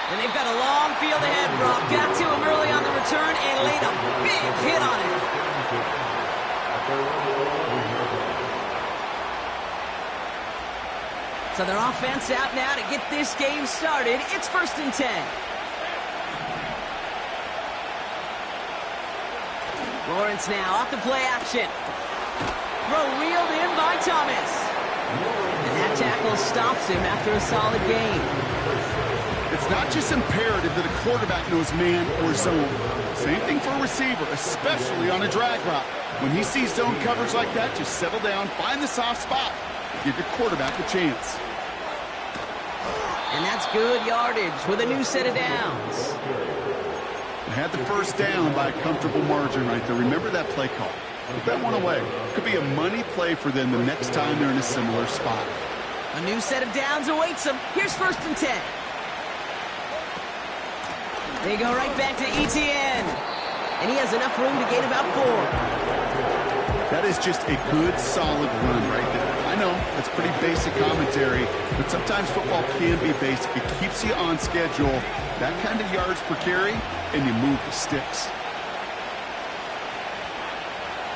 And they've got a long field ahead, Brock. Got to him early on the return and laid a big hit on it. So their offense out now to get this game started. It's 1st and 10. Lawrence now off the play action. Throw reeled in by Thomas. And that tackle stops him after a solid gain. It's not just imperative that a quarterback knows man or zone. Same thing for a receiver, especially on a drag route. When he sees zone coverage like that, just settle down, find the soft spot, give your quarterback a chance. And that's good yardage with a new set of downs. Had the first down by a comfortable margin right there. Remember that play call. Put that one away. Could be a money play for them the next time they're in a similar spot. A new set of downs awaits them. Here's 1st and 10. They go right back to Etienne. And he has enough room to gain about 4. That is just a good, solid run right there. I know, that's pretty basic commentary, but sometimes football can be basic. It keeps you on schedule. That kind of yards per carry, and you move the sticks.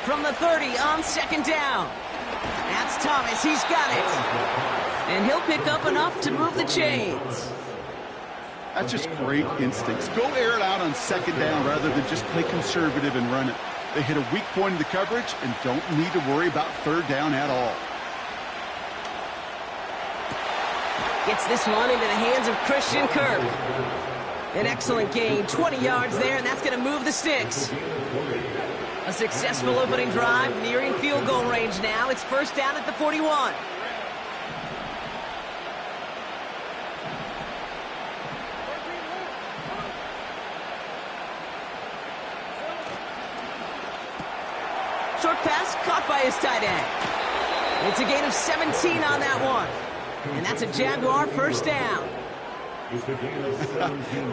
From the 30 on 2nd down. That's Thomas. He's got it. And he'll pick up enough to move the chains. That's just great instincts. Go air it out on 2nd down rather than just play conservative and run it. They hit a weak point in the coverage and don't need to worry about 3rd down at all. Gets this one into the hands of Christian Kirk. An excellent gain, 20 yards there, and that's going to move the sticks. A successful opening drive, nearing field goal range now. It's 1st down at the 41. Short pass caught by his tight end. It's a gain of 17 on that one. And that's a Jaguar 1st down.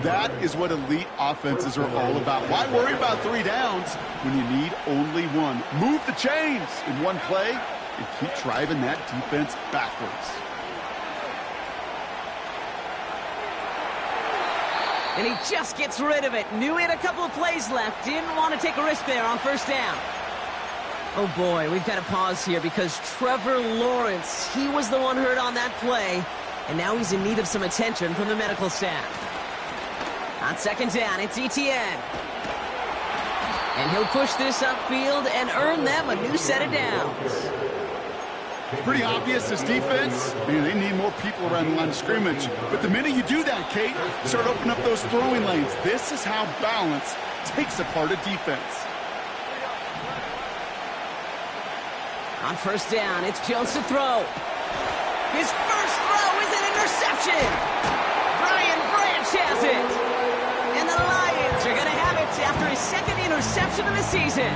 That is what elite offenses are all about. Why worry about 3 downs when you need only 1? Move the chains in one play and keep driving that defense backwards. And he just gets rid of it. Knew he had a couple of plays left. Didn't want to take a risk there on 1st down. Oh boy, we've got to pause here because Trevor Lawrence, he was the one hurt on that play, and now he's in need of some attention from the medical staff. On 2nd down, it's Etienne. And he'll push this upfield and earn them a new set of downs. It's pretty obvious this defense, man, they need more people around the line of scrimmage. But the minute you do that, Kate, start opening up those throwing lanes. This is how balance takes apart a defense. On 1st down, it's Jones to throw. His first throw is an interception. Brian Branch has it. And the Lions are going to have it after his 2nd interception of the season.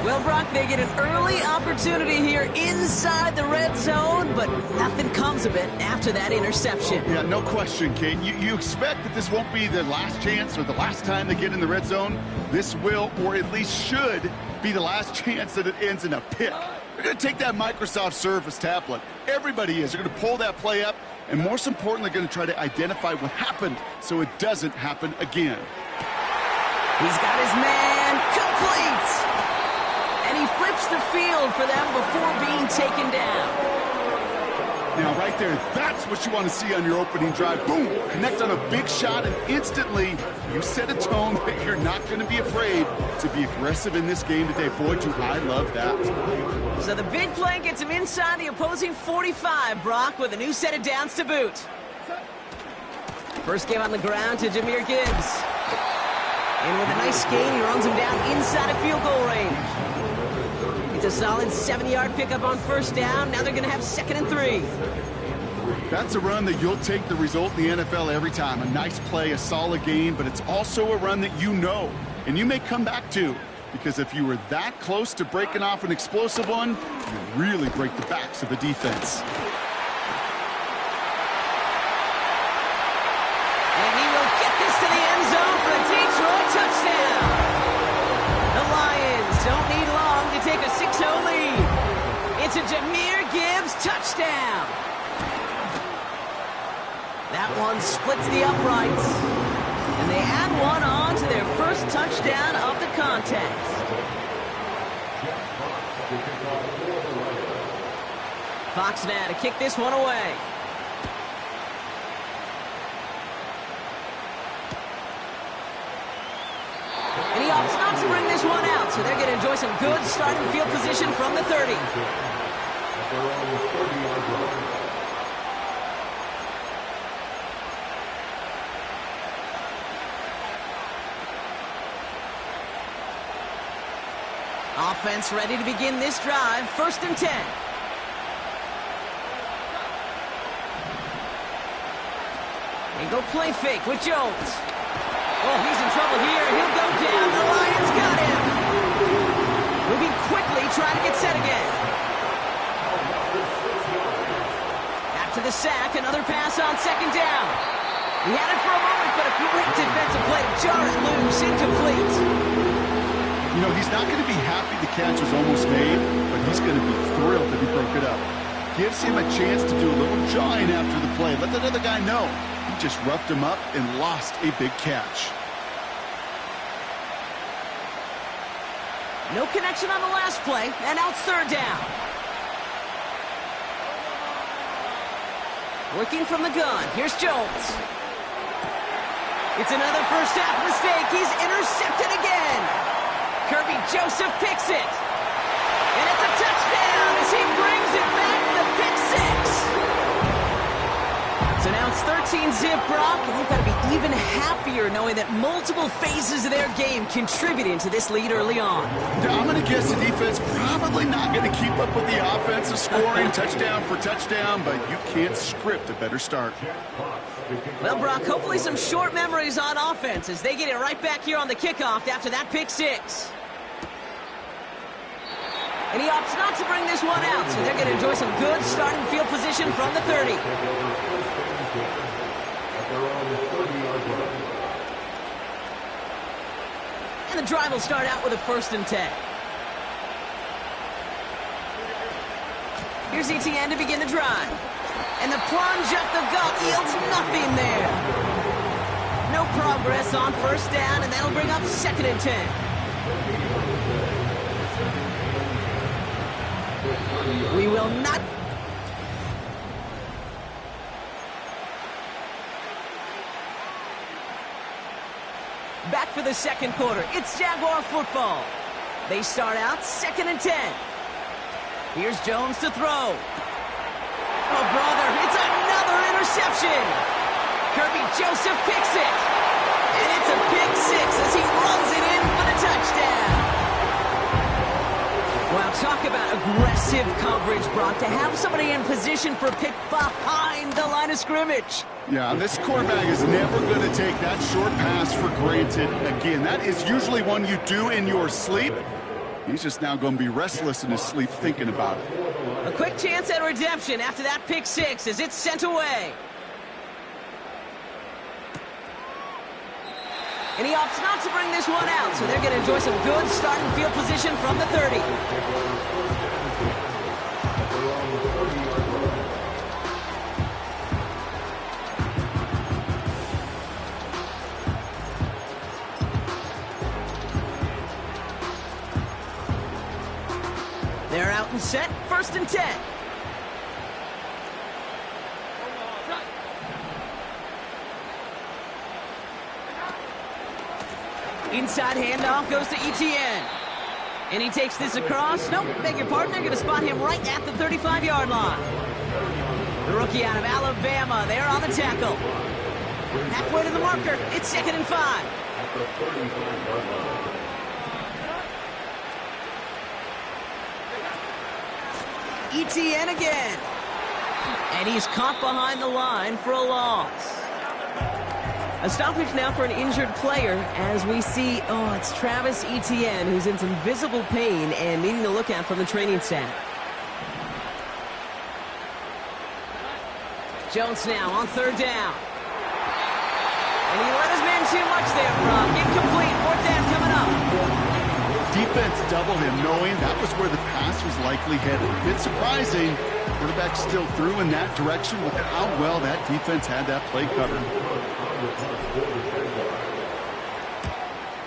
Well, Brock, they get an early opportunity here inside the red zone, but nothing comes of it after that interception. Yeah, no question, Kate. You expect that this won't be the last chance or the last time they get in the red zone. This will, or at least should, be the last chance that it ends in a pick. They're going to take that Microsoft Surface tablet. Everybody is. They're going to pull that play up, and most importantly, they're going to try to identify what happened so it doesn't happen again. He's got his man complete. And he flips the field for them before being taken down. Now, right there, that's what you want to see on your opening drive. Boom! Connect on a big shot, and instantly you set a tone that you're not going to be afraid to be aggressive in this game today. Boy, do I love that. So the big play gets him inside the opposing 45, Brock, with a new set of downs to boot. First game on the ground to Jahmyr Gibbs. And with a nice gain, he runs him down inside of field goal range. It's a solid 7-yard pickup on 1st down. Now they're going to have 2nd and 3. That's a run that you'll take the result in the NFL every time. A nice play, a solid game, but it's also a run that you know, and you may come back to, because if you were that close to breaking off an explosive one, you really break the backs of the defense. And he will get this to the end zone for a Detroit touchdown. The Lions don't need long to take a 6-0 lead. It's a Jahmyr Gibbs touchdown. That one splits the uprights. And they add one on to their first touchdown of the contest. Fox now to kick this one away. And he opts not to bring this one out, so they're going to enjoy some good starting field position from the 30. Offense ready to begin this drive. 1st and 10. They go play fake with Jones. Oh, he's in trouble here. He'll go down. The Lions got him. Moving quickly, trying to get set again. After the sack, another pass on 2nd down. He had it for a moment, but a great defensive play to jar it loose, incomplete. You know, he's not going to be happy the catch was almost made, but he's going to be thrilled that he broke it up. Gives him a chance to do a little jawing after the play. Let that other guy know. He just roughed him up and lost a big catch. No connection on the last play, and now it's 3rd down. Working from the gun. Here's Jones. It's another first half mistake. He's intercepted again. Kirby Joseph picks it. And it's a touchdown as he brings it back for the pick 6. So now it's 13-zip, Brock, and they've got to be even happier knowing that multiple phases of their game contributing to this lead early on. I'm going to guess the defense probably not going to keep up with the offensive scoring touchdown for touchdown, but you can't script a better start. Well, Brock, hopefully some short memories on offense as they get it right back here on the kickoff after that pick 6. And he opts not to bring this one out, so they're going to enjoy some good starting field position from the 30. And the drive will start out with a 1st and 10. Here's ETN to begin the drive. And the plunge up the gut yields nothing there. No progress on 1st down, and that'll bring up 2nd and 10. We will not... Back for the 2nd quarter. It's Jaguar football. They start out 2nd and 10. Here's Jones to throw. Oh, brother, it's another interception. Kirby Joseph picks it. And it's a pick 6 as he runs it in for the touchdown. Wow, talk about aggressive coverage, Brock, to have somebody in position for a pick behind the line of scrimmage. Yeah, this quarterback is never going to take that short pass for granted. Again, that is usually one you do in your sleep. He's just now going to be restless in his sleep thinking about it. A quick chance at redemption after that pick 6 as it's sent away. And he opts not to bring this one out, so they're going to enjoy some good starting field position from the 30. They're out and set, 1st and 10. Inside handoff goes to ETN. And he takes this across. Nope, beg your pardon. They're going to spot him right at the 35-yard line. The rookie out of Alabama there on the tackle. Halfway to the marker. It's 2nd and 5. ETN again. And he's caught behind the line for a loss. A stoppage now for an injured player as we see, it's Travis Etienne who's in some visible pain and needing to look at from the training staff. Jones now on 3rd down. And he let his man too much there, Brock. Incomplete, 4th down coming up. Defense doubled him, knowing that was where the pass was likely headed. A bit surprising. Quarterback still threw in that direction with how well that defense had that play covered.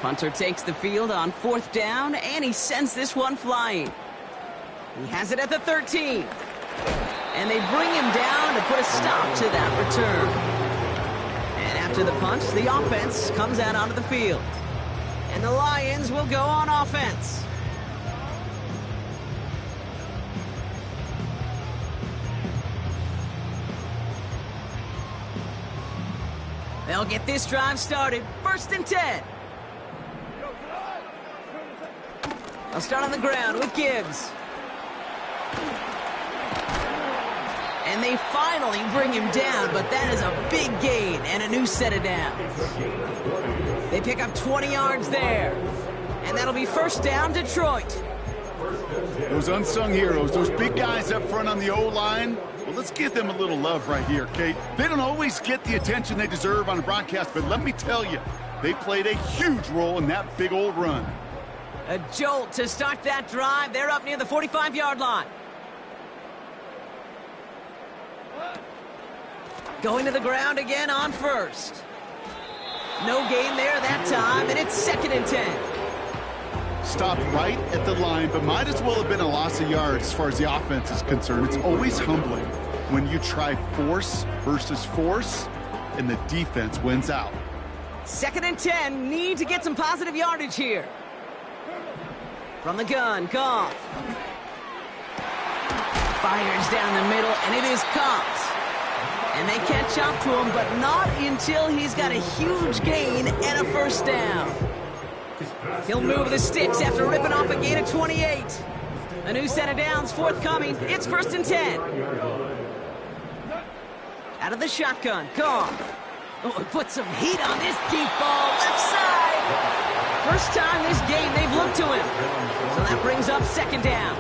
Punter takes the field on 4th down, and he sends this one flying. He has it at the 13. And they bring him down to put a stop to that return. And after the punt, the offense comes out onto the field. And the Lions will go on offense. They'll get this drive started. 1st and 10. They'll start on the ground with Gibbs. And they finally bring him down, but that is a big gain and a new set of downs. They pick up 20 yards there. And that'll be 1st down, Detroit. Those unsung heroes, those big guys up front on the O-line, well, let's give them a little love right here, Kate. They don't always get the attention they deserve on a broadcast, but let me tell you, they played a huge role in that big old run. A jolt to start that drive. They're up near the 45-yard line. Going to the ground again on 1st. No gain there that time, and it's 2nd and 10. Stopped right at the line, but might as well have been a loss of yards as far as the offense is concerned. It's always humbling when you try force versus force, and the defense wins out. 2nd and 10, need to get some positive yardage here. From the gun, Goff. Fires down the middle, and it is caught. And they catch up to him, but not until he's got a huge gain and a 1st down. He'll move the sticks after ripping off a gain of 28. A new set of downs forthcoming. It's 1st and 10. Out of the shotgun, Goff. Oh, put some heat on this deep ball, left side. First time this game they've looked to him. So that brings up 2nd down.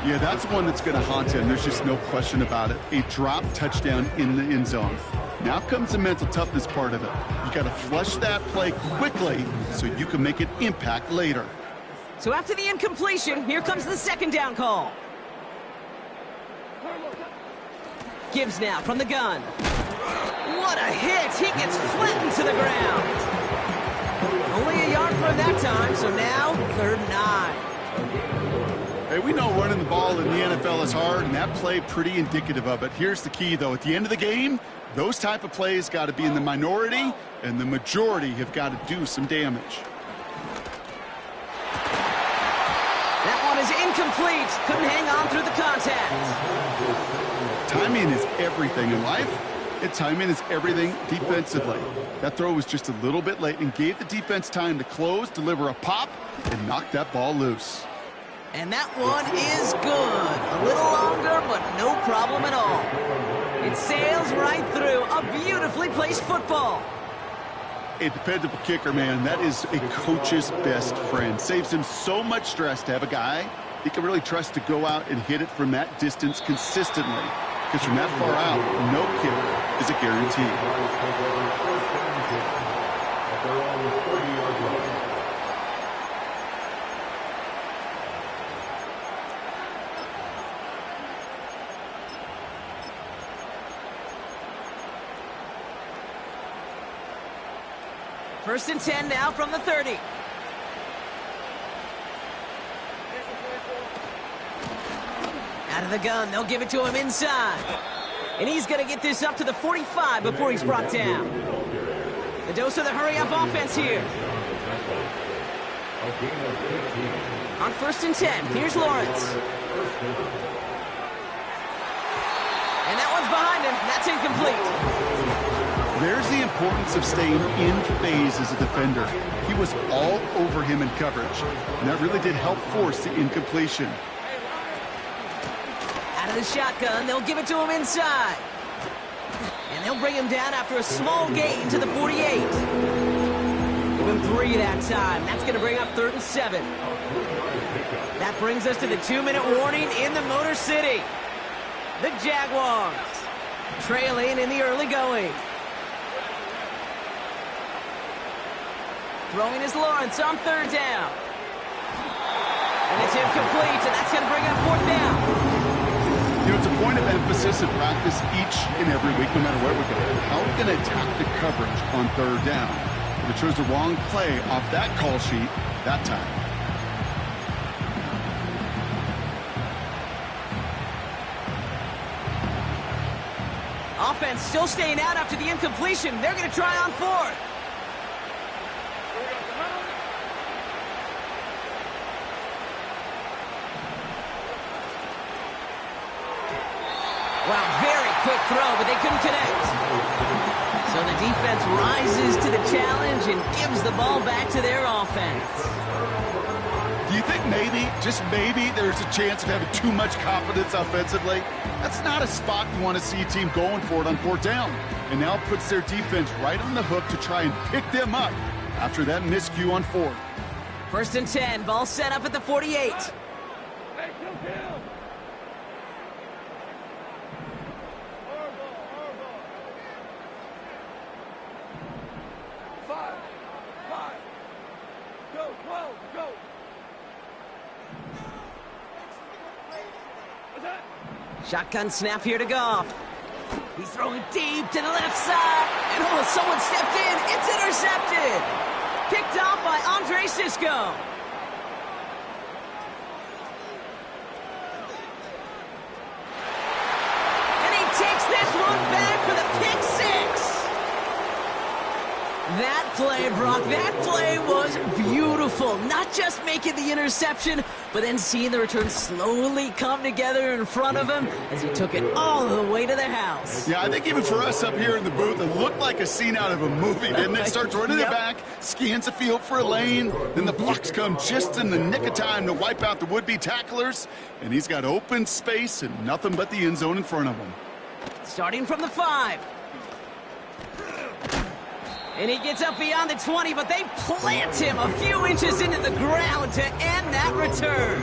Yeah, that's one that's going to haunt him. There's just no question about it. A drop touchdown in the end zone. Now comes the mental toughness part of it. You got to flush that play quickly so you can make an impact later. So after the incompletion, here comes the 2nd down call. Gibbs now from the gun. What a hit! He gets flattened to the ground. Only a yard from that time, so now 3rd and 9. Hey, we know running the ball in the NFL is hard, and that play pretty indicative of it. Here's the key, though. At the end of the game, those type of plays got to be in the minority, and the majority have got to do some damage. That one is incomplete. Couldn't hang on through the contact. Timing is everything in life, and timing is everything defensively. That throw was just a little bit late and gave the defense time to close, deliver a pop, and knock that ball loose. And that one is good. A little longer, but no problem at all. It sails right through. A beautifully placed football. A dependable kicker, man. That is a coach's best friend. Saves him so much stress to have a guy he can really trust to go out and hit it from that distance consistently. Because from that far out, no kicker is a guarantee. 1st and 10 now from the 30. Out of the gun, they'll give it to him inside. And he's going to get this up to the 45 before he's brought down. The dose of the hurry-up offense here. On 1st and 10, here's Lawrence. And that one's behind him. That's incomplete. There's the importance of staying in phase as a defender. He was all over him in coverage, and that really did help force the incompletion. Out of the shotgun, they'll give it to him inside. And they'll bring him down after a small gain to the 48. Give him 3 that time. That's going to bring up 3rd and 7. That brings us to the 2-minute warning in the Motor City. The Jaguars trailing in the early going. Throwing is Lawrence on 3rd down. it's incomplete, and that's going to bring up fourth down. You know, it's a point of emphasis in practice each and every week, no matter where we go. How are we going to attack the coverage on third down? But it chose the wrong play off that call sheet that time. Offense still staying out after the incompletion. They're going to try on fourth. Wow, very quick throw, but they couldn't connect. So the defense rises to the challenge and gives the ball back to their offense. Do you think maybe, just maybe, there's a chance of having too much confidence offensively? That's not a spot you want to see a team going for it on fourth down. And now puts their defense right on the hook to try and pick them up after that miscue on fourth. 1st and 10, ball set up at the 48. Shotgun snap here to Goff. He's throwing deep to the left side. And oh, someone stepped in. It's intercepted. Picked off by Andre Sisco. And he takes this one back for the pick six. That play, Brock, that play was beautiful. Not just making the interception, but then seeing the return slowly come together in front of him as he took it all the way to the house. Yeah, I think even for us up here in the booth, it looked like a scene out of a movie, didn't it? Starts running it back, scans the field for a lane, then the blocks come just in the nick of time to wipe out the would-be tacklers, and he's got open space and nothing but the end zone in front of him. Starting from the 5. And he gets up beyond the 20, but they plant him a few inches into the ground to end that return.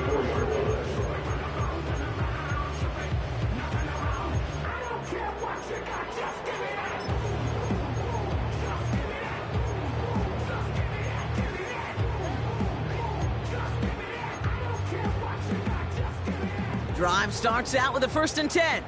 Drive starts out with a 1st and 10.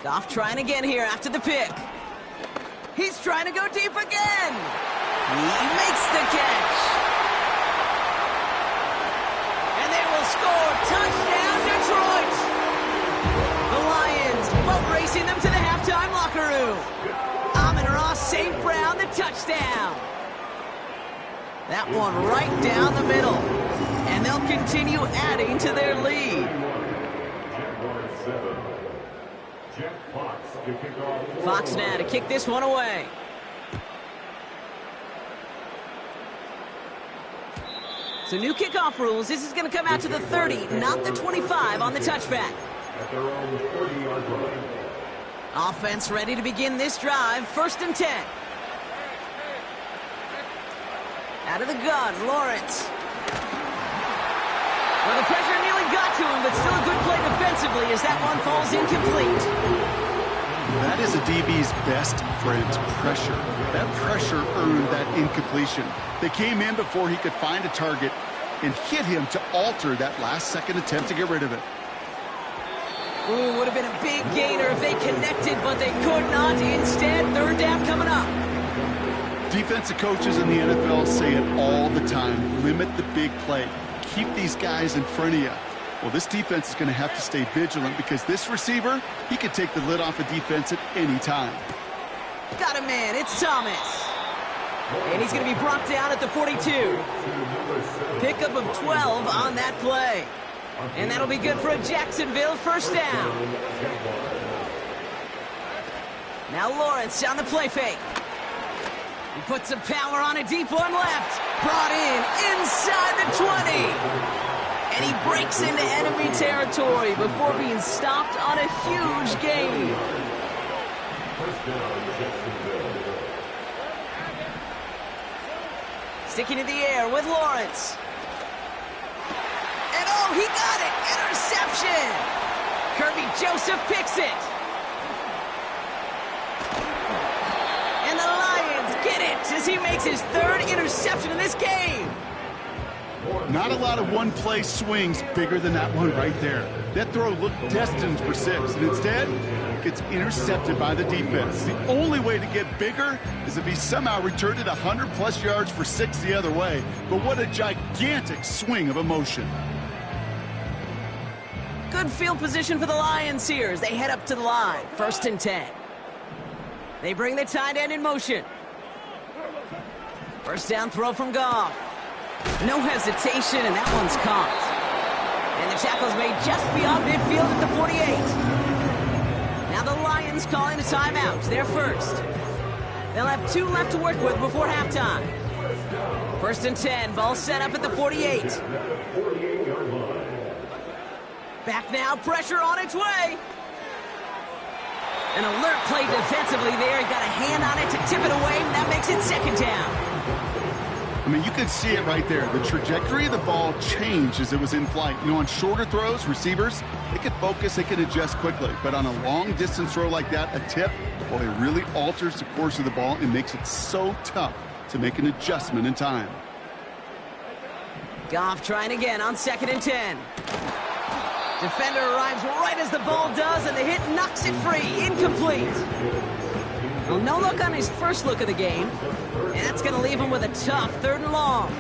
Goff trying again here after the pick. He's trying to go deep again. He makes the catch. And they will score. Touchdown, Detroit. The Lions boat racing them to the halftime locker room. Amon-Ra St. Brown, the touchdown. That one right down the middle. And they'll continue adding to their lead. Fox now to kick this one away. So new kickoff rules. This is going to come out to the 30, not the 25 on the touchback. Offense ready to begin this drive. 1st and 10. Out of the gun, Lawrence. Well, the pressure nearly got to him, but still a good play defensively as that one falls incomplete. That is a DB's best friend, pressure. That pressure earned that incompletion. They came in before he could find a target and hit him to alter that last-second attempt to get rid of it. Ooh, would have been a big gainer if they connected, but they could not. Instead, 3rd down coming up. Defensive coaches in the NFL say it all the time. Limit the big play. Keep these guys in front of you. Well, this defense is going to have to stay vigilant because this receiver, he could take the lid off a defense at any time. Got a man. It's Thomas. And he's going to be brought down at the 42. Pickup of 12 on that play. And that'll be good for a Jacksonville 1st down. Now Lawrence on the play fake. He puts some power on a deep one left. Brought in inside the 20. And he breaks into enemy territory before being stopped on a huge gain. Sticking in the air with Lawrence. And oh, Oh, he got it! Interception! Kirby Joseph picks it. And the Lions get it as he makes his third interception in this game. Not a lot of one-play swings bigger than that one right there. That throw looked destined for 6, and instead, it gets intercepted by the defense. The only way to get bigger is if he somehow returned it 100-plus yards for 6 the other way. But what a gigantic swing of emotion. Good field position for the Lions here as they head up to the line. 1st and 10. They bring the tight end in motion. First down throw from Goff. No hesitation, and that one's caught. And the tackle's made just beyond midfield at the 48. Now the Lions calling a timeout. They're first. They'll have 2 left to work with before halftime. 1st and 10, ball set up at the 48. Back now, pressure on its way. An alert play defensively there. He got a hand on it to tip it away, and that makes it 2nd down. I mean, you could see it right there. The trajectory of the ball changed as it was in flight. You know, on shorter throws, receivers, they can focus, they can adjust quickly. But on a long-distance throw like that, a tip, well, it really alters the course of the ball and makes it so tough to make an adjustment in time. Goff trying again on 2nd and 10. Defender arrives right as the ball does, and the hit knocks it free. Incomplete. Well, no look on his first look of the game, and that's going to leave him with a tough 3rd and long.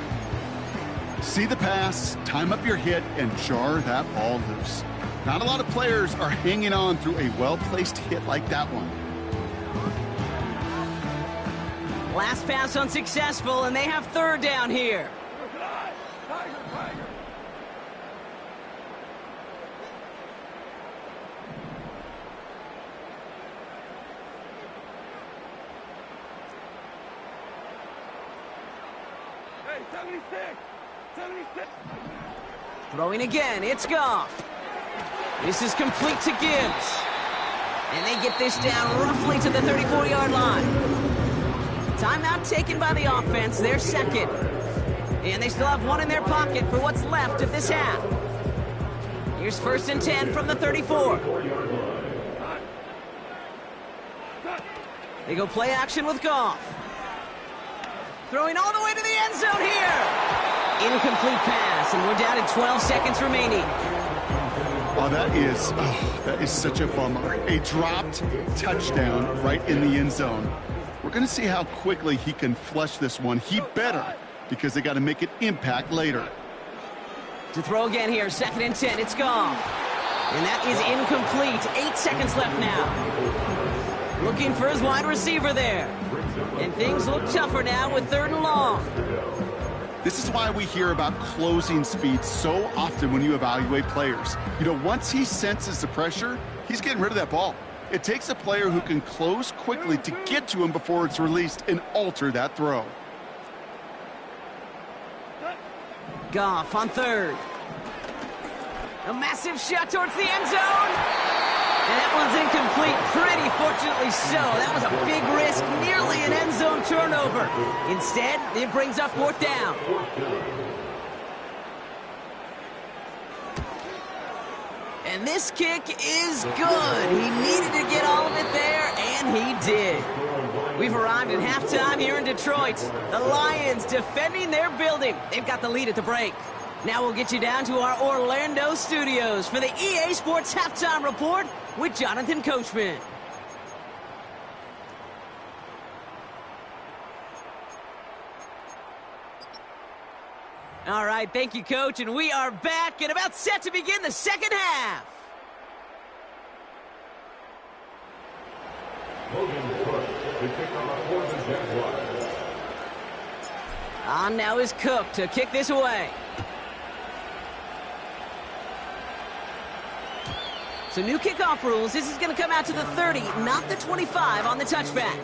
See the pass, time up your hit, and jar that ball loose. Not a lot of players are hanging on through a well-placed hit like that one. Last pass unsuccessful, and they have 3rd down here. Hey, 76! Throwing again, it's Goff. This is complete to Gibbs. And they get this down roughly to the 34-yard line. Timeout taken by the offense, their 2nd. And they still have 1 in their pocket for what's left of this half. Here's 1st and 10 from the 34. They go play action with Goff. Throwing all the way to the end zone here. Incomplete pass, and we're down to 12 seconds remaining. Oh, that is such a bummer. A dropped touchdown right in the end zone. We're going to see how quickly he can flush this one. He better, because they got to make an impact later. To throw again here, 2nd and 10, it's Goff. And that is incomplete. 8 seconds left now. Looking for his wide receiver there. And things look tougher now with 3rd and long. This is why we hear about closing speed so often when you evaluate players. You know, once he senses the pressure, he's getting rid of that ball. It takes a player who can close quickly to get to him before it's released and alter that throw. Goff on 3rd. A massive shot towards the end zone. And that one's incomplete, pretty fortunately so. That was a big risk, nearly an end zone turnover. Instead, it brings up 4th down. And this kick is good. He needed to get all of it there, and he did. We've arrived at halftime here in Detroit. The Lions defending their building. They've got the lead at the break. Now we'll get you down to our Orlando studios for the EA Sports Halftime Report with Jonathan Coachman. All right, thank you, Coach, and we are back and about set to begin the 2nd half. On now is Cook to kick this away. So new kickoff rules. This is going to come out to the 30, not the 25 on the touchback.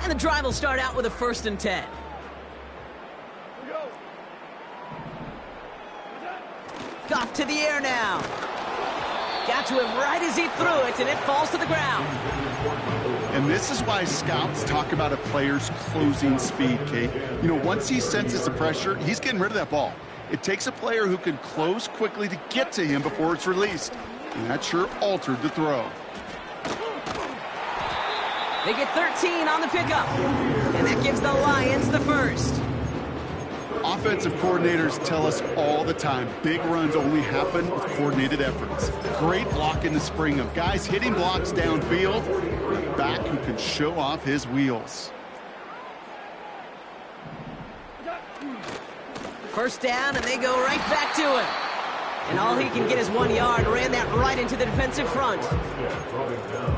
And the drive will start out with a 1st and 10. Goff to the air now. Got to him right as he threw it, and it falls to the ground. And this is why scouts talk about a player's closing speed, Kate. You know, once he senses the pressure, he's getting rid of that ball. It takes a player who can close quickly to get to him before it's released. And that sure altered the throw. They get 13 on the pickup. And that gives the Lions the first. Offensive coordinators tell us all the time, big runs only happen with coordinated efforts. Great block in the spring of guys hitting blocks downfield. Back who can show off his wheels. First down, and they go right back to him. And all he can get is 1 yard. Ran that right into the defensive front.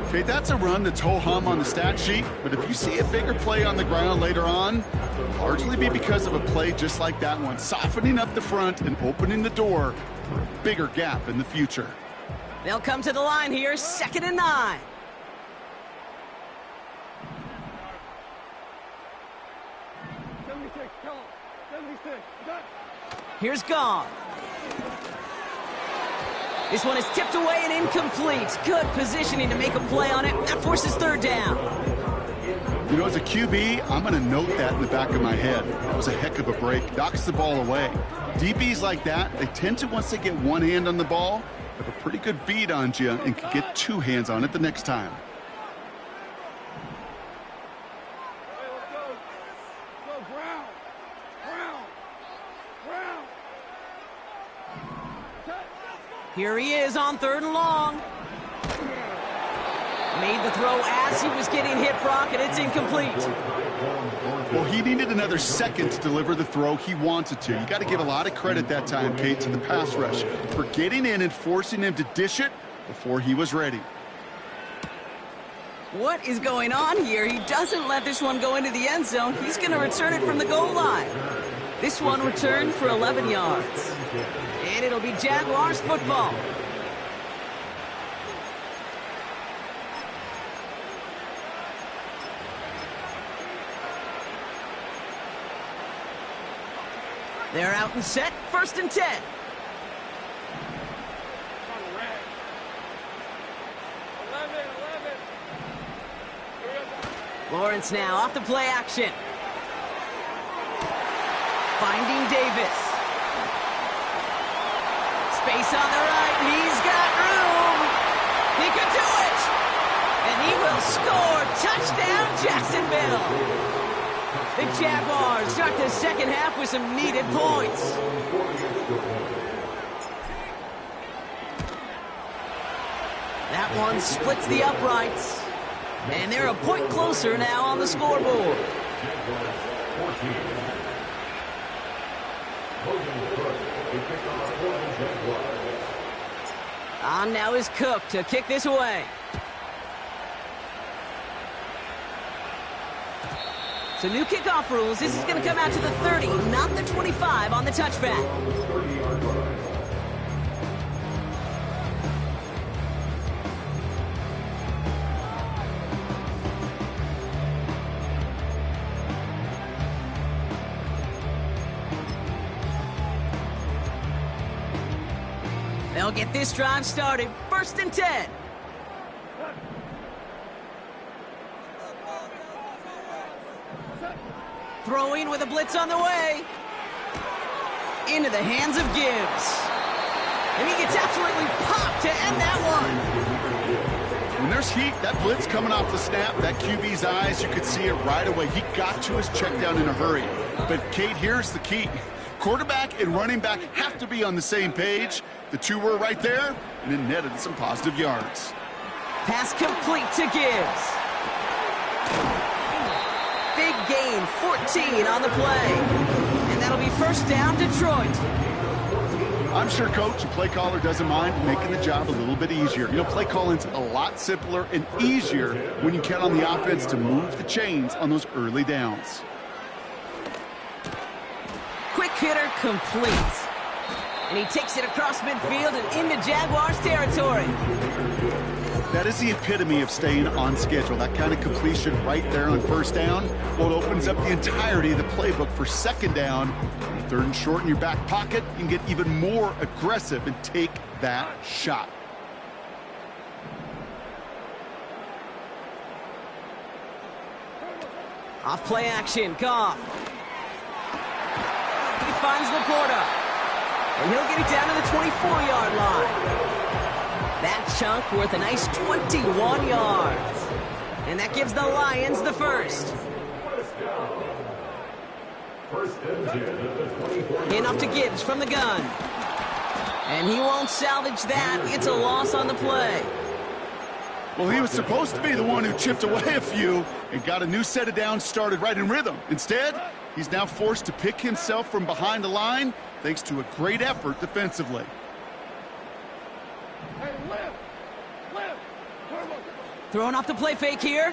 Okay, that's a run that's ho-hum on the stat sheet, but if you see a bigger play on the ground later on, it'll largely be because of a play just like that one, softening up the front and opening the door for a bigger gap in the future. They'll come to the line here, 2nd and 9. Here's Gone. This one is tipped away and incomplete. Good positioning to make a play on it. That forces 3rd down. You know, as a QB, I'm going to note that in the back of my head. That was a heck of a break. Knocks the ball away. DBs like that, they tend to, once they get one hand on the ball, have a pretty good beat on you and can get 2 hands on it the next time. Here he is on 3rd and long. Made the throw as he was getting hit, Brock, and it's incomplete. Well, he needed another second to deliver the throw he wanted to. You got to give a lot of credit that time, Kate, to the pass rush for getting in and forcing him to dish it before he was ready. What is going on here? He doesn't let this one go into the end zone. He's going to return it from the goal line. This one returned for 11 yards. And it'll be Jaguars football. They're out and set, 1st and 10. Lawrence now off the play action. Finding Davis. Space on the right. He's got room. He could do it. And he will score. Touchdown, Jacksonville. The Jaguars start the 2nd half with some needed points. That one splits the uprights. And they're a point closer now on the scoreboard. On now is Cook to kick this away. So new kickoff rules. This is going to come out to the 30, not the 25 on the touchback. They'll get this drive started. 1st and 10. Throwing with a blitz on the way. Into the hands of Gibbs. And he gets absolutely popped to end that one. When there's heat, that blitz coming off the snap, that QB's eyes, you could see it right away. He got to his check down in a hurry. But, Kate, here's the key. Quarterback and running back have to be on the same page. The two were right there, and it netted some positive yards. Pass complete to Gibbs. Big gain, 14 on the play. And that'll be 1st down, Detroit. I'm sure coach and play caller doesn't mind making the job a little bit easier. You know, play calling's a lot simpler and easier when you count on the offense to move the chains on those early downs. Quick hitter complete. And he takes it across midfield and into Jaguars territory. That is the epitome of staying on schedule. That kind of completion right there on 1st down. Well, it opens up the entirety of the playbook for 2nd down. 3rd and short in your back pocket. You can get even more aggressive and take that shot. Off play action, Goff. He finds Laporta. And he'll get it down to the 24-yard line. That chunk worth a nice 21 yards. And that gives the Lions the first. Enough to Gibbs from the gun. And he won't salvage that. It's a loss on the play. Well, he was supposed to be the one who chipped away a few and got a new set of downs started right in rhythm. Instead, he's now forced to pick himself from behind the line thanks to a great effort defensively. Hey, lift! Throwing off the play fake here.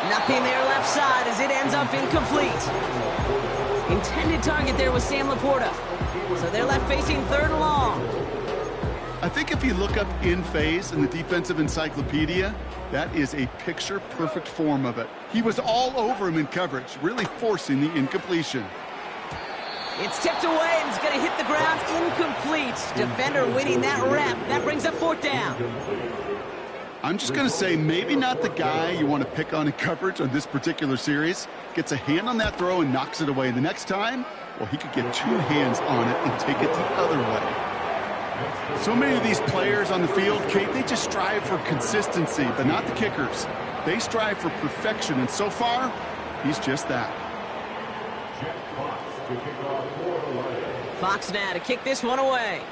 Nothing there left side as it ends up incomplete. Intended target there was Sam Laporta. So they're left facing third and long. I think if you look up in phase in the defensive encyclopedia, that is a picture-perfect form of it. He was all over him in coverage, really forcing the incompletion. It's tipped away and it's going to hit the ground incomplete. Defender winning that rep. That brings up fourth down. I'm just going to say maybe not the guy you want to pick on in coverage on this particular series. Gets a hand on that throw and knocks it away. The next time, well, he could get two hands on it and take it the other way. So many of these players on the field, Kate, they just strive for consistency, but not the kickers. They strive for perfection, and so far, he's just that. Fox now to kick this one away.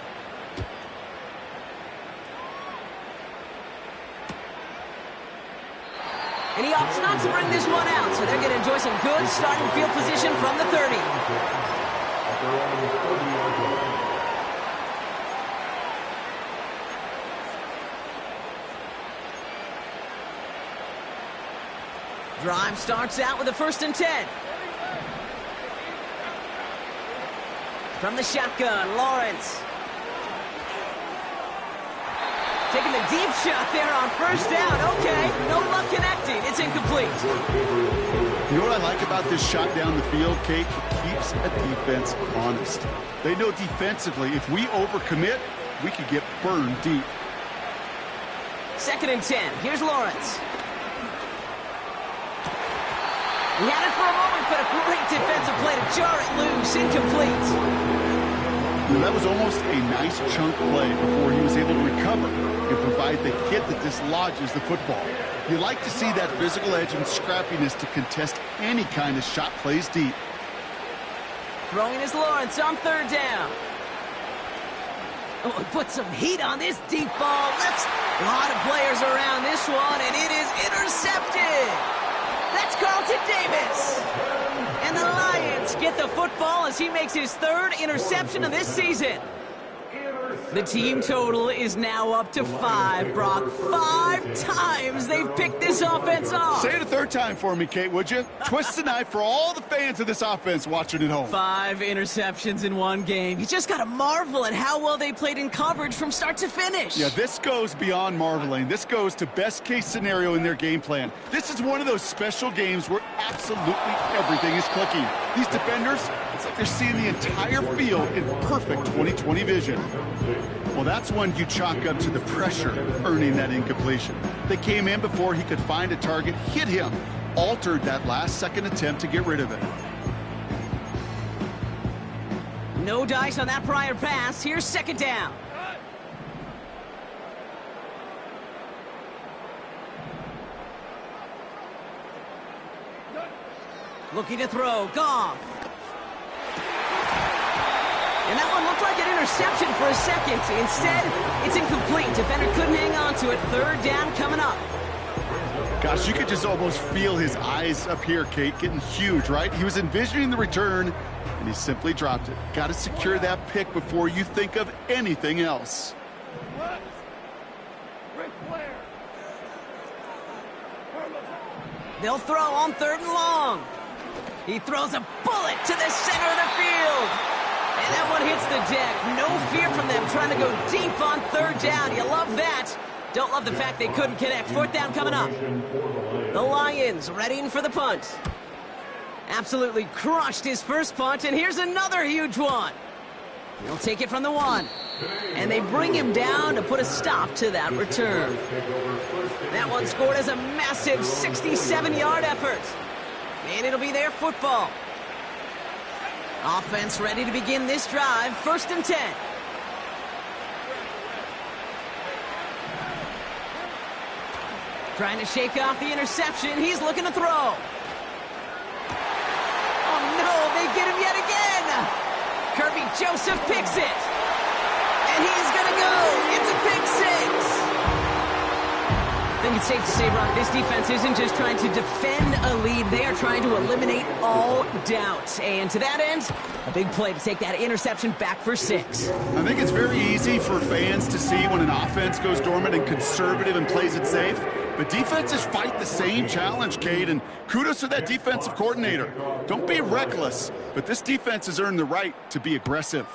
And he opts not to bring this one out, so they're going to enjoy some good starting field position from the 30. Drive starts out with a 1st and 10. From the shotgun, Lawrence. Taking the deep shot there on 1st down. Okay, no luck connecting. It's incomplete. You know what I like about this shot down the field, Kate? It keeps a defense honest. They know defensively, if we overcommit, we could get burned deep. 2nd and 10. Here's Lawrence. He had it for a moment, but a great defensive play to jar it loose. Incomplete. Now, that was almost a nice chunk play before he was able to recover and provide the hit that dislodges the football. You like to see that physical edge and scrappiness to contest any kind of shot plays deep. Throwing is Lawrence on 3rd down. Oh, he put some heat on this deep ball. Lifts a lot of players around this one, and it is intercepted. That's Carlton Davis. And the Lions get the football as he makes his 3rd interception of this season. The team total is now up to 5, Brock. 5 times they've picked this offense off. Say it a 3rd time for me, Kate, would you? Twist the knife for all the fans of this offense watching at home. 5 interceptions in one game. You just got to marvel at how well they played in coverage from start to finish. Yeah, this goes beyond marveling. This goes to best-case scenario in their game plan. This is one of those special games where absolutely everything is clicking. These defenders, it's like they're seeing the entire field in perfect 20/20 vision. Well, that's when you chalk up to the pressure earning that incompletion. They came in before he could find a target, hit him, altered that last-second attempt to get rid of it. No dice on that prior pass. Here's 2nd down. Looking to throw. Goff. And that one looked like an interception for a second. Instead, it's incomplete. Defender couldn't hang on to it. 3rd down coming up. Gosh, you could just almost feel his eyes up here, Kate, getting huge, right? He was envisioning the return, and he simply dropped it. Got to secure that pick before you think of anything else. They'll throw on 3rd and long. He throws a bullet to the center of the field. And that one hits the deck. No fear from them trying to go deep on 3rd down. You love that. Don't love the fact they couldn't connect. 4th down coming up. The Lions readying for the punt. Absolutely crushed his first punt, and here's another huge one. He'll take it from the 1. And they bring him down to put a stop to that return. That one scored as a massive 67-yard effort. And it'll be their football. Offense ready to begin this drive. 1st and 10. Trying to shake off the interception. He's looking to throw. Oh, no, they get him yet again. Kirby Joseph picks it. And he's going to go. It's a pick six. I think it's safe to say, Brock, this defense isn't just trying to defend a lead. They are trying to eliminate all doubt. And to that end, a big play to take that interception back for 6. I think it's very easy for fans to see when an offense goes dormant and conservative and plays it safe. But defenses fight the same challenge, Cade, and kudos to that defensive coordinator. Don't be reckless, but this defense has earned the right to be aggressive.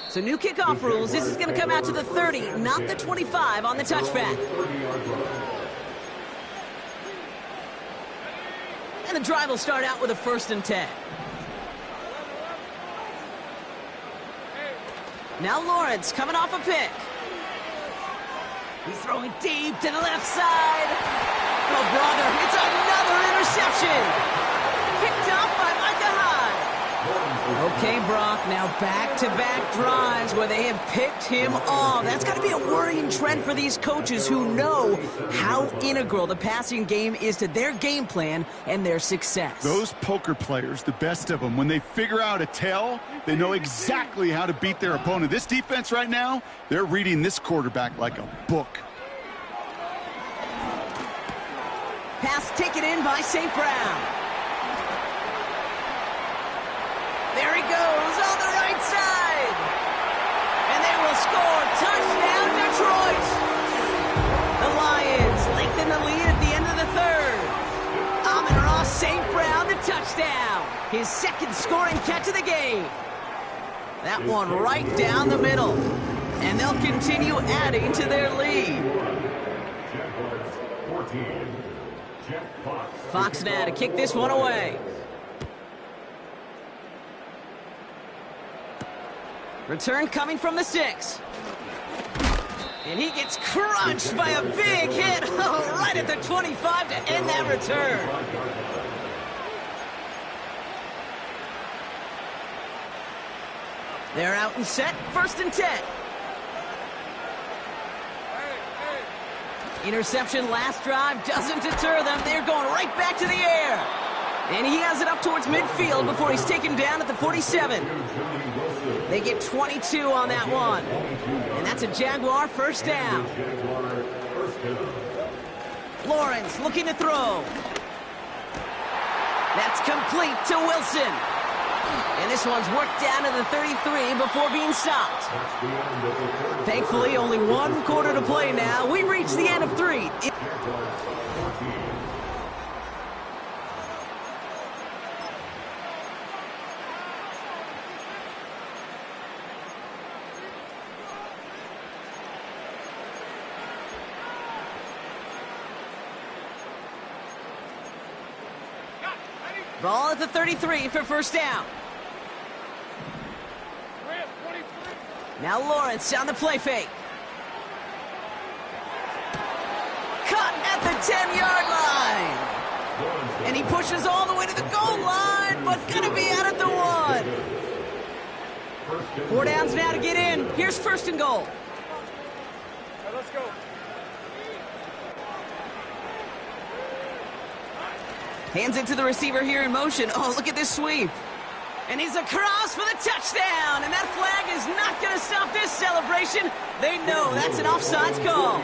So new kickoff rules. This is going to come out to the 30, not the 25 on the touchback. And the drive will start out with a 1st and 10. Now Lawrence coming off a pick. He's throwing deep to the left side. Oh, brother, it's another interception. Picked up by Micah Hyde. Okay, Brock, now back-to-back drives where they have picked him off. That's got to be a worrying trend for these coaches who know how integral the passing game is to their game plan and their success. Those poker players, the best of them, when they figure out a tell, they know exactly how to beat their opponent. This defense right now, they're reading this quarterback like a book. Pass taken in by St. Brown. There he goes on the right side. And they will score. Touchdown, Detroit. The Lions lengthen the lead at the end of the 3rd. Amon-Ra St. Brown, the touchdown. His 2nd scoring catch of the game. That one right down the middle. And they'll continue adding to their lead. Fox now to kick this one away. Return coming from the 6. And he gets crunched by a big hit. Oh, right at the 25 to end that return. They're out and set. 1st and 10. Interception last drive doesn't deter them. They're going right back to the air. And he has it up towards midfield before he's taken down at the 47. They get 22 on that one. And that's a Jaguar 1st down. Lawrence looking to throw. That's complete to Wilson. And this one's worked down to the 33 before being stopped. Thankfully, only 1 quarter to play now. We reach the end of 3. Ball at the 33 for 1st down. Now Lawrence on the play fake. Cut at the 10-yard line. And he pushes all the way to the goal line, but gonna be out at the 1. 4 downs now to get in. Here's 1st and goal. Let's go. Hands it to the receiver here in motion. Oh, look at this sweep. And he's across for the touchdown. And that flag is not going to stop this celebration. They know that's an offsides call.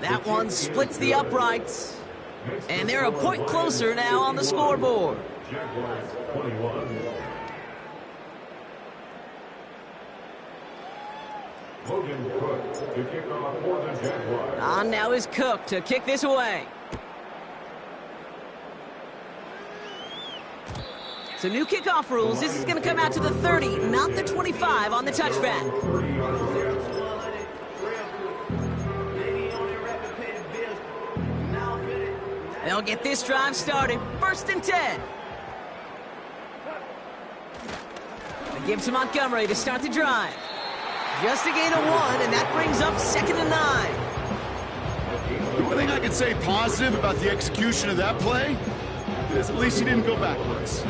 That one splits the uprights. And they're a point closer now on the scoreboard. On now is Cook to kick this away. So new kickoff rules. This is going to come out to the 30, not the 25 on the touchback. They'll get this drive started. 1st and 10. They give to Montgomery to start the drive. Just a gain of 1, and that brings up 2nd and 9. The one thing I can say positive about the execution of that play is at least he didn't go backwards.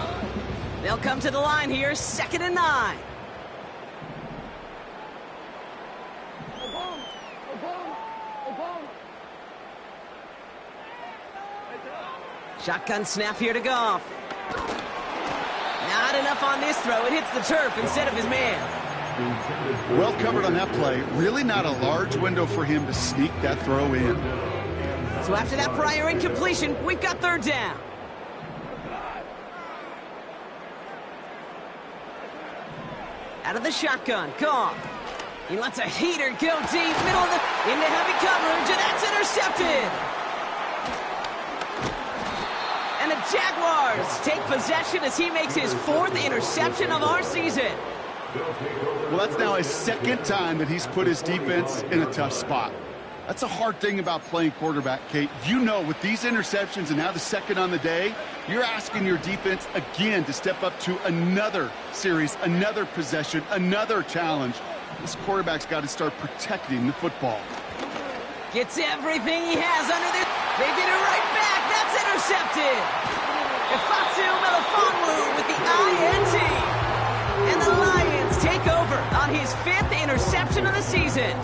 They'll come to the line here, 2nd and 9. Shotgun snap here to Goff. Not enough on this throw. It hits the turf instead of his man. Well covered on that play. Really not a large window for him to sneak that throw in. So after that prior incompletion, we've got 3rd down. Out of the shotgun, Goff. He lets a heater go deep, middle of the, into heavy coverage, and that's intercepted. And the Jaguars take possession as he makes his 4th interception of our season. Well, that's now his 2nd time that he's put his defense in a tough spot. That's a hard thing about playing quarterback, Kate. You know, with these interceptions and now the 2nd on the day, you're asking your defense again to step up to another series, another possession, another challenge. This quarterback's got to start protecting the football. Gets everything he has under this. They get it right back. That's intercepted. Ifatu Melifonwu with the INT. And the Lions take over on his 5th interception of the season.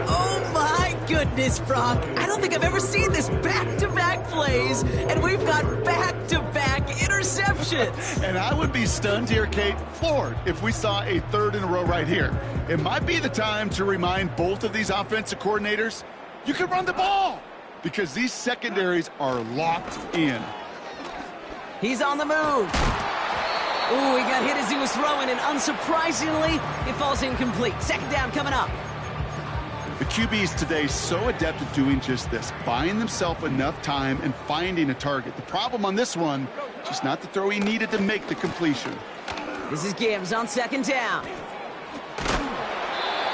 Oh my goodness, Brock. I don't think I've ever seen this back-to-back plays, and we've got back-to-back interceptions. And I would be stunned here, Kate, floored, if we saw a 3rd in a row right here. It might be the time to remind both of these offensive coordinators, you can run the ball, because these secondaries are locked in. He's on the move. Ooh, he got hit as he was throwing, and unsurprisingly, it falls incomplete. 2nd down coming up. The QBs today so adept at doing just this, buying themselves enough time and finding a target. The problem on this one, just not the throw he needed to make the completion. This is Gibbs on 2nd down.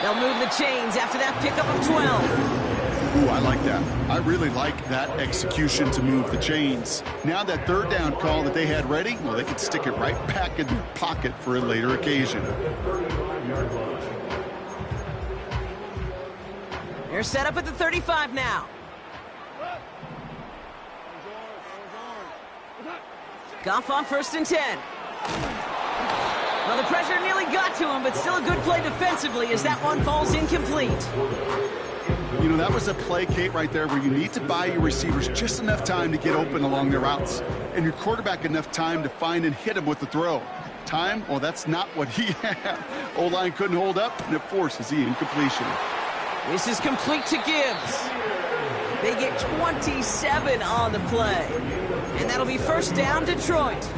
They'll move the chains after that pickup of 12. Ooh, I like that. I really like that execution to move the chains. Now that 3rd down call that they had ready, well, they could stick it right back in their pocket for a later occasion. They're set up at the 35 now. Goff on 1st and 10. Well, the pressure nearly got to him, but still a good play defensively as that one falls incomplete. You know, that was a play, Kate, right there where you need to buy your receivers just enough time to get open along their routes, and your quarterback enough time to find and hit him with the throw. Time? Well, that's not what he had. O-line couldn't hold up, and it forces the incompletion. This is complete to Gibbs. They get 27 on the play. And that'll be 1st down, Detroit.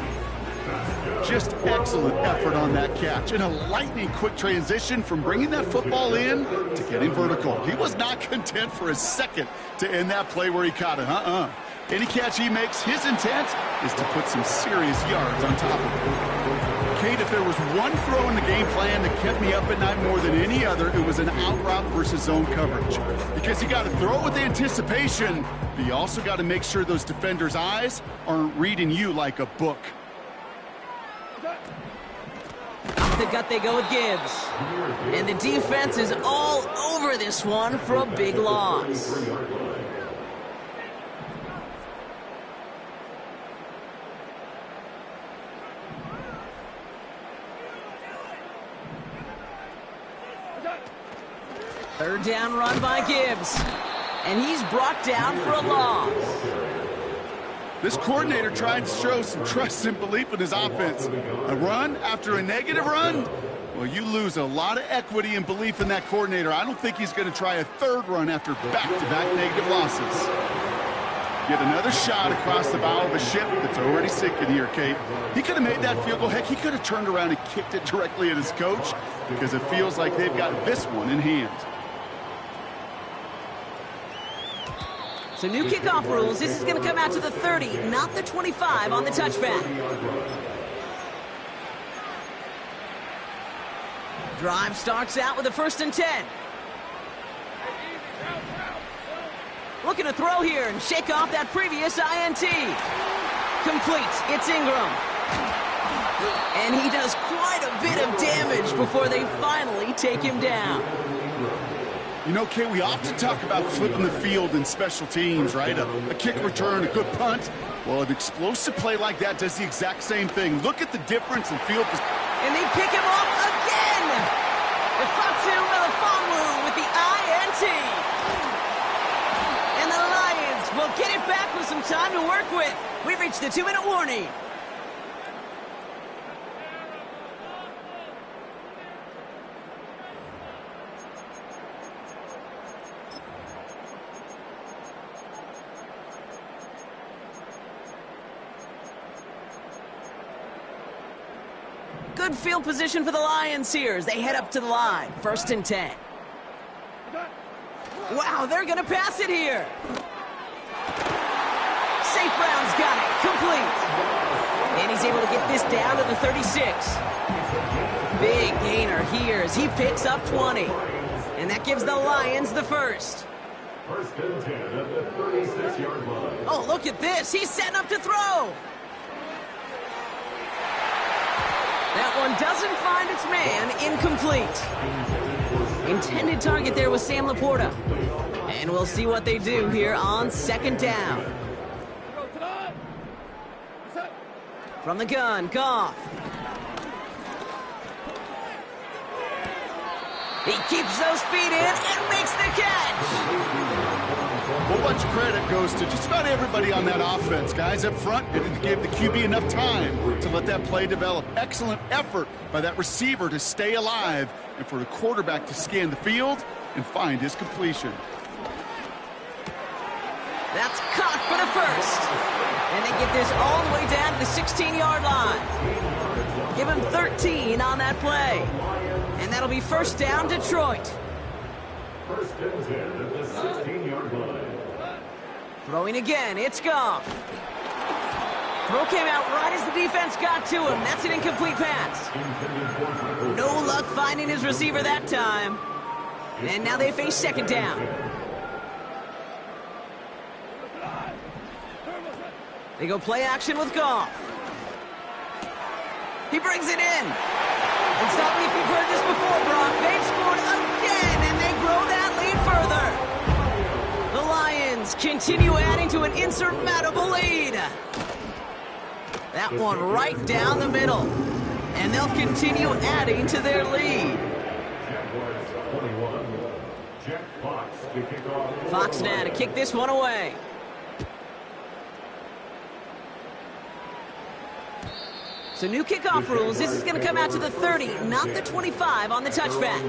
Just excellent effort on that catch. And a lightning quick transition from bringing that football in to getting vertical. He was not content for a second to end that play where he caught it. Any catch he makes, his intent is to put some serious yards on top of it. Kate, if there was one throw in the game plan that kept me up at night more than any other, it was an out route versus zone coverage. Because you got to throw it with anticipation, but you also got to make sure those defenders' eyes aren't reading you like a book. Off the gut they go with Gibbs. And the defense is all over this one for a big loss. Third down run by Gibbs. And he's brought down for a loss. This coordinator tried to show some trust and belief in his offense. A run after a negative run? Well, you lose a lot of equity and belief in that coordinator. I don't think he's going to try a 3rd run after back-to-back negative losses. Get another shot across the bow of a ship that's already sinking here, Kate. He could have made that field goal. Heck, he could have turned around and kicked it directly at his coach because it feels like they've got this one in hand. So new kickoff rules. This is going to come out to the 30, not the 25 on the touchback. Drive starts out with a 1st and 10. Looking to throw here and shake off that previous INT. Complete. It's Ingram. And he does quite a bit of damage before they finally take him down. You know, Kay, we often talk about flipping the field in special teams, right? A kick return, a good punt. Well, an explosive play like that does the exact same thing. Look at the difference in field position. And they pick him up again! Ifatu Melifonwu with the INT. And the Lions will get it back with some time to work with. We've reached the 2-minute warning. Good field position for the Lions here as they head up to the line. 1st and 10. Wow, they're going to pass it here. St. Brown's got it. Complete. And he's able to get this down to the 36. Big gainer here as he picks up 20. And that gives the Lions the first. 1st and 10 at the 36-yard line. Oh, look at this. He's setting up to throw. That one doesn't find its man. Incomplete. Intended target there was Sam Laporta. And we'll see what they do here on 2nd down. From the gun, Goff. He keeps those feet in and makes the catch. A whole bunch of credit goes to just about everybody on that offense. Guys up front, and give the QB enough time to let that play develop. Excellent effort by that receiver to stay alive and for the quarterback to scan the field and find his completion. That's caught for the first. And they get this all the way down to the 16-yard line. Give him 13 on that play. And that'll be 1st down, Detroit. 1st and 10 at the 16-yard line. Throwing again, it's Goff. Throw came out right as the defense got to him. That's an incomplete pass. No luck finding his receiver that time. And now they face 2nd down. They go play action with Goff. He brings it in. And stop me if you've heard this before, Brock. They've scored again, and they grow that lead further. The Lions continue adding to an insurmountable lead. That one right down the middle. And they'll continue adding to their lead. Jaguars 21. Jack Fox to kick off. Fox now to kick this one away. So new kickoff rules. This is going to come out to the 30, not the 25 on the touchback.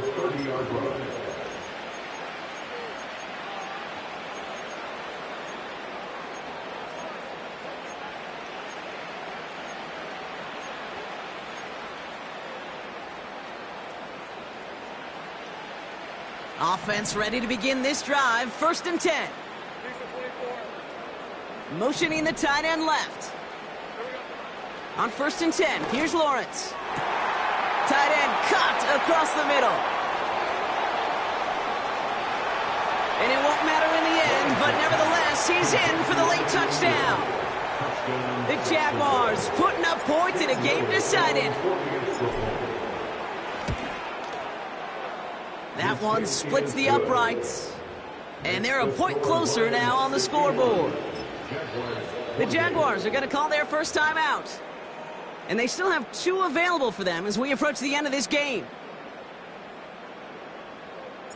Offense ready to begin this drive. 1st and 10. Motioning the tight end left. On 1st and 10, here's Lawrence. Tight end cut across the middle. And it won't matter in the end, but nevertheless, he's in for the late touchdown. The Jaguars putting up points in a game decided. That one splits the uprights. And they're a point closer now on the scoreboard. The Jaguars are going to call their first time out. And they still have 2 available for them as we approach the end of this game.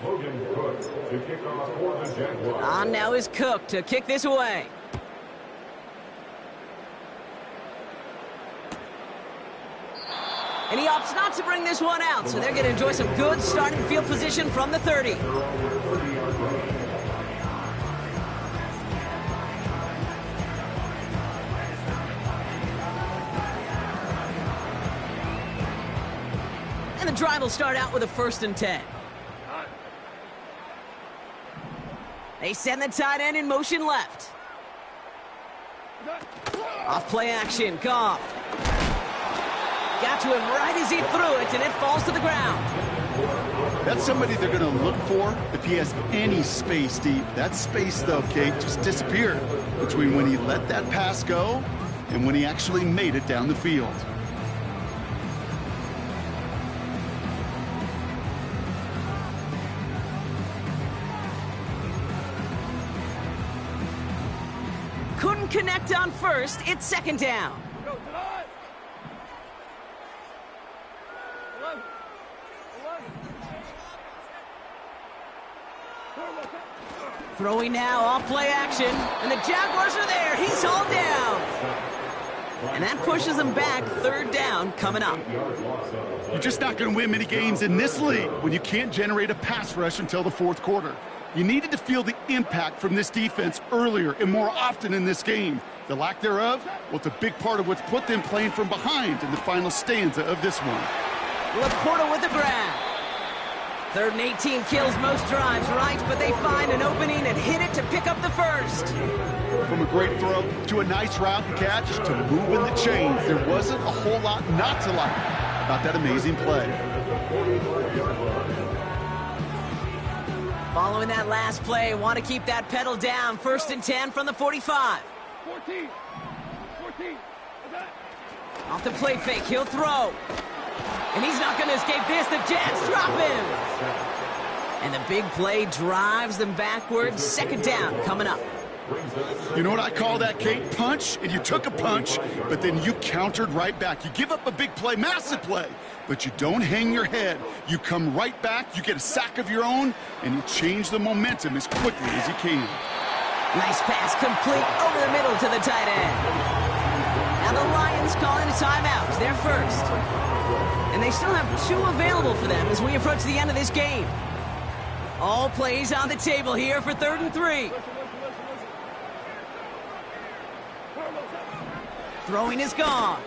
Logan Cook to kick off for the Jaguars. On now is Cook to kick this away. And he opts not to bring this one out, so they're going to enjoy some good starting field position from the 30. And the drive will start out with a 1st and 10. They send the tight end in motion left. Off play action, Goff. Got to him right as he threw it, and it falls to the ground. That's somebody they're going to look for if he has any space deep. That space, though, Kate, just disappeared between when he let that pass go and when he actually made it down the field. Couldn't connect on first. It's second down. Go, tonight. 11. 11. Throwing now, off play action, and the Jaguars are there. He's hauled down. And that pushes them back. Third down coming up. You're just not going to win many games in this league when you can't generate a pass rush until the fourth quarter. You needed to feel the impact from this defense earlier and more often in this game. The lack thereof, well, it's a big part of what's put them playing from behind in the final stanza of this one. Laporta with the grab. 3rd and 18 kills most drives, right? But they find an opening and hit it to pick up the first. From a great throw to a nice route and catch to moving the chains, there wasn't a whole lot not to like about that amazing play. Following that last play, want to keep that pedal down. 1st and 10 from the 45. 14. Off the play fake, he'll throw. And he's not going to escape this. The Jets drop him. And the big play drives them backwards. Second down coming up. You know what I call that, Kate? Punch, and you took a punch, but then you countered right back. You give up a big play, massive play, but you don't hang your head. You come right back, you get a sack of your own, and you change the momentum as quickly as you can. Nice pass complete over the middle to the tight end. Now the Lions calling a timeout. They're first. And they still have 2 available for them as we approach the end of this game. All plays on the table here for 3rd and 3. Throwing is gone.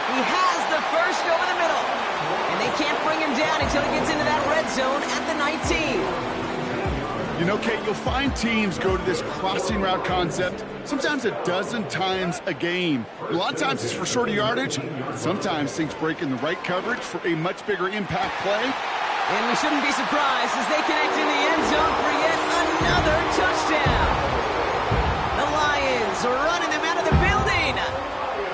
He has the first over the middle. And they can't bring him down until he gets into that red zone at the 19. You know, Kate, you'll find teams go to this crossing route concept sometimes a dozen times a game. A lot of times it's for shorter yardage, but sometimes things break in the right coverage for a much bigger impact play. And we shouldn't be surprised as they connect in the end zone for yet another touchdown. The Lions are running them out of the building.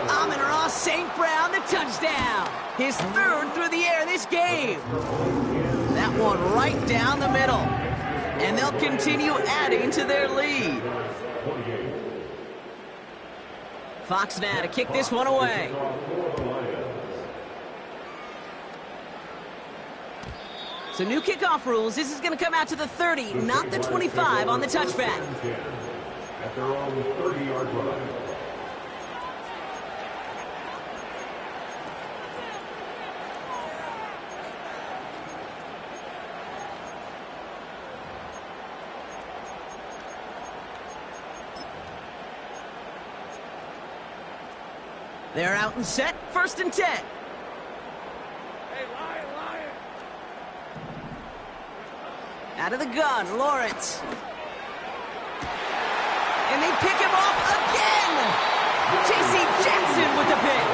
Amon-Ra St. Brown, the touchdown. His 3rd through the air this game. That one right down the middle. And they'll continue adding to their lead. Fox now to kick this one away. So new kickoff rules. This is going to come out to the 30, not the 25 on the touchback. At their own 30-yard line. They're out and set. 1st and 10. Hey, Lion. Out of the gun, Lawrence. And they pick him off again. J.C. Jackson with the pick.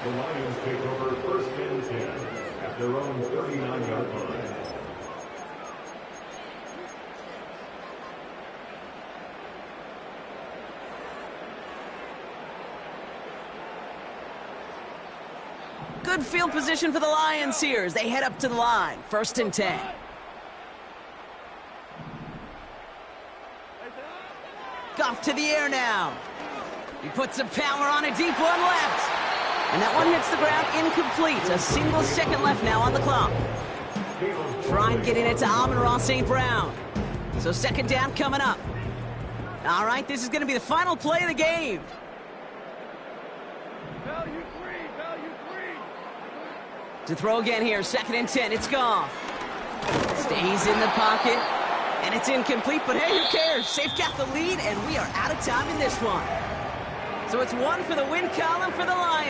The Lions take over 1st and 10 at their own 39-yard line. Good field position for the Lions here as they head up to the line. 1st and 10. Goff to the air now. He puts some power on a deep one left. And that one hits the ground incomplete. A single second left now on the clock. Try and get in it to Amon-Ra St. Brown. So 2nd down coming up. All right, this is going to be the final play of the game. Value 3. To throw again here, 2nd and 10. It's Goff. Stays in the pocket. And it's incomplete, but hey, who cares? They've got the lead, and we are out of time in this one. So it's 1 for the win column for the Lions.